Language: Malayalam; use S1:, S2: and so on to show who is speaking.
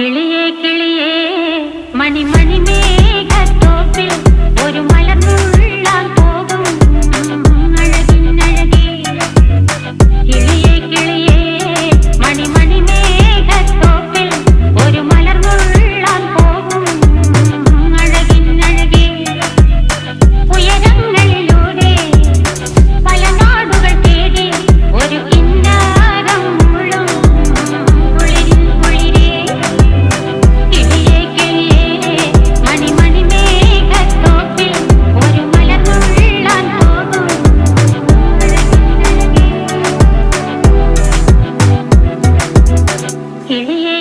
S1: കിളിയേ കിളിയേ മണിമണി മേഘത്തോപ്പിൽ ഒരു മലർന്നുള്ളാൻ പോകും അഴകിനഴകേ. കിളിയേ കിളിയേ മണിമണി മേഘത്തോപ്പിൽ ഒരു മലർന്നുള്ളാൻ പോകും അഴകിനഴകേ. ഉയരങ്ങളിലൂടെ പല നാടുകൾ തേടി ഒരു കിന്നാരം മുള്ളും കുളിരിൻ കുളിരേ. കിളിയേ കിളിയേ മണിമണി മേഘത്തോപ്പിൽ ഒരു മലർന്നുള്ളാൻ പോകും അഴകിനഴകേ. കിളിയേ